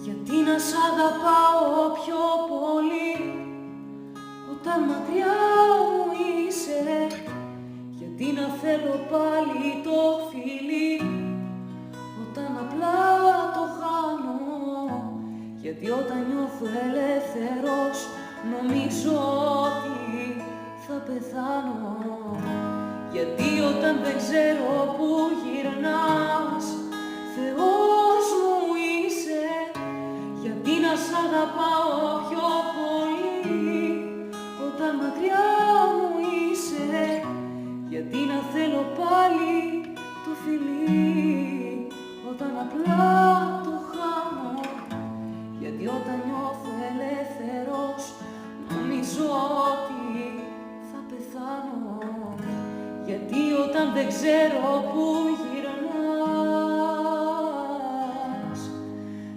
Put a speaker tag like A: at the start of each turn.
A: Γιατί να σ' αγαπάω πιο πολύ όταν μακριά μου είσαι? Γιατί να θέλω πάλι το φιλί όταν απλά το χάνω? Γιατί όταν νιώθω ελεύθερος νομίζω ότι θα πεθάνω? Γιατί όταν δεν ξέρω που γυρνάς Θεός μου είσαι? Γιατί να σ' αγαπάω πιο πολύ όταν μακριά μου είσαι? Γιατί να θέλω πάλι το φιλί όταν απλά το χάνω? Γιατί όταν νιώθω ελεύθερος νομίζω ότι θα πεθάνω? Γιατί όταν δεν ξέρω που